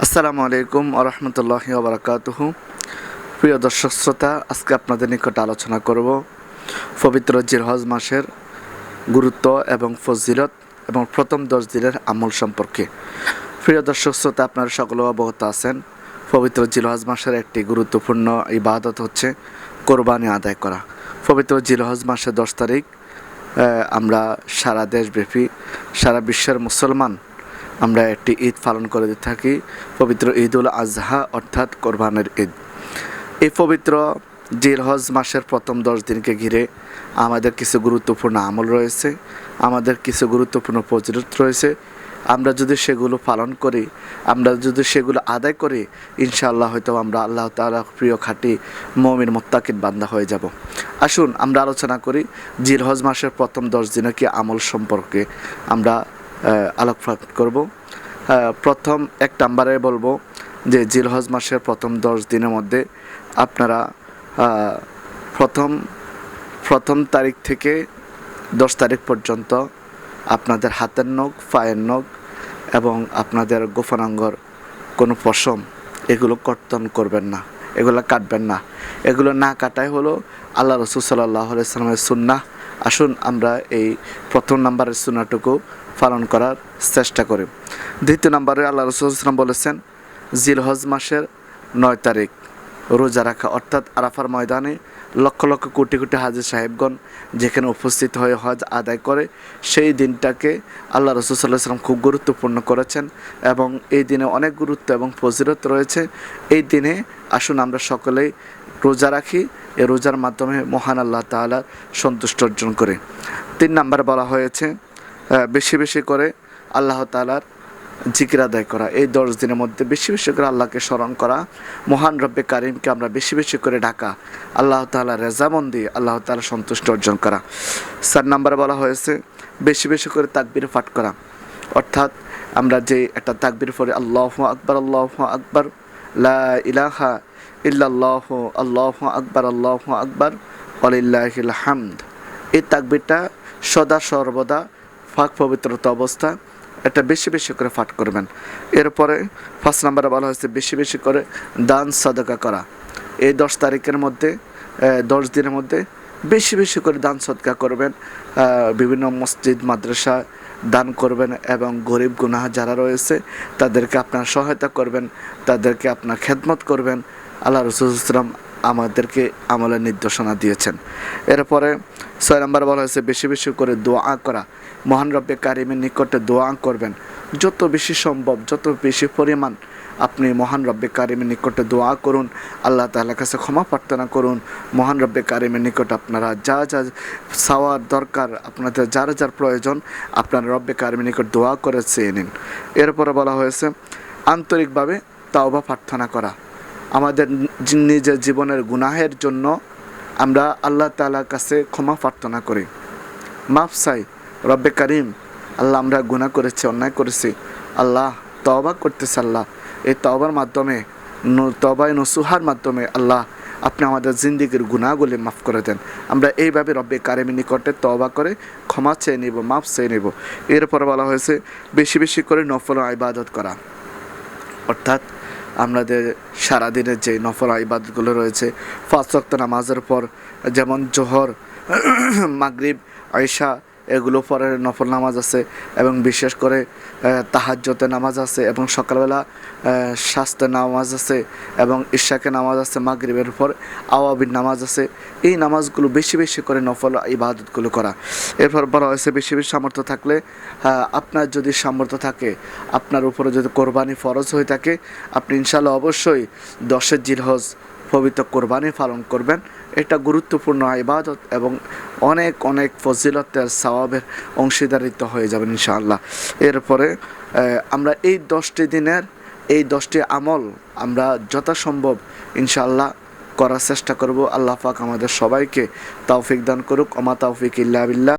আসসালামু আলাইকুম আরহামতুল্লাহি ওয়াবারাকাতুহু। প্রিয় দর্শক শ্রোতা, আজকে আপনাদের নিকট আলোচনা করব পবিত্র জিলহজ মাসের গুরুত্ব এবং ফজিলত এবং প্রথম 10 দিনের আমল সম্পর্কে। প্রিয় দর্শক শ্রোতা, আপনারা সকলে অবগত আছেন, পবিত্র জিলহজ মাসের একটি গুরুত্বপূর্ণ ইবাদত হচ্ছে কোরবানি আদায় করা। পবিত্র জিলহজ মাসের 10 তারিখ আমরা সারা দেশব্যাপী, সারা বিশ্বের মুসলমান আমরা একটি ঈদ পালন করে থাকি, পবিত্র ঈদ উল আজহা অর্থাৎ কোরবানের ঈদ। এই পবিত্র জিলহজ মাসের প্রথম 10 দিনকে ঘিরে আমাদের কিছু গুরুত্বপূর্ণ আমল রয়েছে, আমাদের কিছু গুরুত্বপূর্ণ ফজিলত রয়েছে। আমরা যদি সেগুলো পালন করি, আমরা যদি সেগুলো আদায় করি, ইনশাআল্লাহ হয়তো আমরা আল্লাহ তাআলার প্রিয় খাঁটি মুমিন মুত্তাকিন বান্দা হয়ে যাব। আসুন আমরা আলোচনা করি জিলহজ মাসের প্রথম 10 দিনের কি আমল সম্পর্কে আমরা আলোকপাত করব। প্রথম এক নম্বরে বলবো যে জিলহজ মাসের প্রথম 10 দিনের মধ্যে আপনারা প্রথম তারিখ থেকে 10 তারিখ পর্যন্ত আপনাদের হাতের নখ, পায়ের নখ এবং আপনাদের গোপনাঙ্গর কোনো পশম এগুলো কর্তন করবেন না, এগুলো কাটবেন না। এগুলো না কাটাই হলো আল্লাহ রাসূল সাল্লাল্লাহু আলাইহি ওয়াসাল্লামের সুন্নাহ। আসুন আমরা এই প্রথম নাম্বারের সুন্নাহটুকু পালন করার চেষ্টা করি। দ্বিতীয় নম্বরে আল্লাহ রাসূল সাল্লাল্লাহু আলাইহি ওয়াসাল্লাম বলেছেন, জিলহজ মাসের 9 তারিখ রোজা রাখা, অর্থাৎ আরাফার ময়দানে লক্ষ লক্ষ কোটি কোটি হাজী সাহেবগণ যেখানে উপস্থিত হয়ে হজ আদায় করে, সেই দিনটাকে আল্লাহ রাসূল সাল্লাল্লাহু আলাইহি ওয়াসাল্লাম খুব গুরুত্বপূর্ণ করেছেন এবং এই দিনে অনেক গুরুত্ব এবং ফজিলত রয়েছে। এই দিনে আসুন আমরা সকলেই রোজা রাখি, এই রোজার মাধ্যমে মহান আল্লাহ তাআলার সন্তুষ্ট অর্জন করে। 3 নম্বরে বলা হয়েছে বেশি বেশি করে আল্লাহ তাআলার জিকির আদায় করা। এই 10 দিনের মধ্যে বেশি বেশি করে আল্লাহকে স্মরণ করা, মহান রব্বে কারিমকে আমরা বেশি বেশি করে ডাকা, আল্লাহ তাআলার রেজামন্দি, আল্লাহ তাআলার সন্তুষ্ট অর্জন করা। 4 নম্বরে বলা হয়েছে বেশি বেশি করে তাকবীর পাঠ করা, অর্থাৎ আমরা যে একটা তাকবীর পড়ি আল্লাহু আকবার লা ইলাহা ইল্লাল্লাহু আল্লাহু আকবার ওয়ালিল্লাহিল হামদ, এই তাকবীরটা সদা সর্বদা পাক পবিত্রতা অবস্থা এটা বেশি বেশি করে পাঠ করবেন। এরপরে 5 নম্বরে বলা হয়েছে বেশি বেশি করে দান সাদাকা করা। এই 10 তারিখের মধ্যে 10 দিনের মধ্যে বেশি বেশি করে দান সদকা করবেন, বিভিন্ন মসজিদ মাদ্রাসা দান করবেন এবং গরিব গুনাহ যারা রয়েছে তাদেরকে আপনার সহায়তা করবেন, তাদেরকে আপনার খেদমত করবেন। আল্লাহ রাসূল সাল্লাল্লাহু আলাইহি ওয়াসাল্লাম আমাদেরকে আমলের নির্দেশনা দিয়েছেন। এরপরে 6 নম্বর বলা হয়েছে বেশি বেশি করে দোয়া করা, মহান রব্বে কারিমের নিকটে দোয়া করবেন। যত বেশি সম্ভব, যত বেশি পরিমাণ আপনি মহান রব্বে কারিমের নিকটে দোয়া করুন, আল্লাহ তাআলার কাছে ক্ষমা প্রার্থনা করুন। মহান রব্বে কারিমের নিকট আপনারা যা যা চাওয়ার দরকার, আপনাদের যার যার প্রয়োজন আপনার রব্বে কারিমের নিকট দোয়া করে চেয়ে নিন। এরপরে বলা হয়েছে আন্তরিকভাবে তাওবা প্রার্থনা করা। আমাদের নিজের জীবনের গুনাহের জন্য আমরা আল্লাহ তাআলার কাছে ক্ষমা প্রার্থনা করি, মাফ চাই, রব্বে কারিম আল্লাহ আমরা গুনাহ করেছি, অন্যায় করেছি, আল্লাহ তওবা করতেছি, আল্লাহ এই তওবার মাধ্যমে, তওবায়ে নসুহার মাধ্যমে আল্লাহ আপনি আমাদের জিন্দেগির গুনাহগুলি মাফ করে দেন। আমরা এইভাবে রব্বে কারিমের নিকটে তওবা করে ক্ষমা চেয়ে নেব, মাফ চেয়ে নেব। এরপরে বলা হয়েছে বেশি বেশি করে নফল ইবাদত করা, অর্থাৎ আমাদের সারাদিনের যে নফল ইবাদতগুলো রয়েছে 5 ওয়াক্ত নামাজের পর, যেমন জোহর, মাগরিব, আয়েশা এগুলো পরে নফল নামাজ আছে এবং বিশেষ করে তাহাজ্জুদের নামাজ আছে এবং সকালবেলা শাস্তের নামাজ আছে এবং ইশাকে নামাজ আছে, মাগরিবের পর আওয়াবির নামাজ আছে। এই নামাজগুলো বেশি বেশি করে নফল ইবাদতগুলো করা। এরপর বলা হয়েছে বেশি বেশি সামর্থ্য থাকলে, আপনার যদি সামর্থ্য থাকে, আপনার উপরে যদি কোরবানি ফরজ হয়ে থাকে, আপনি ইনশাআল্লাহ অবশ্যই 10 জিলহজ পবিত্র কোরবানি পালন করবেন। এটা গুরুত্বপূর্ণ ইবাদত এবং অনেক অনেক ফজিলতের সওয়াবের অংশীদারিত্ব হয়ে যাবেন ইনশাআল্লাহ। এরপরে আমরা এই 10টি দিনের এই 10টি আমল আমরা যথাসম্ভব ইনশাআল্লাহ করার চেষ্টা করব। আল্লাহ পাক আমাদের সবাইকে তৌফিক দান করুক। ওমা তৌফিক ইল্লা বিল্লাহ।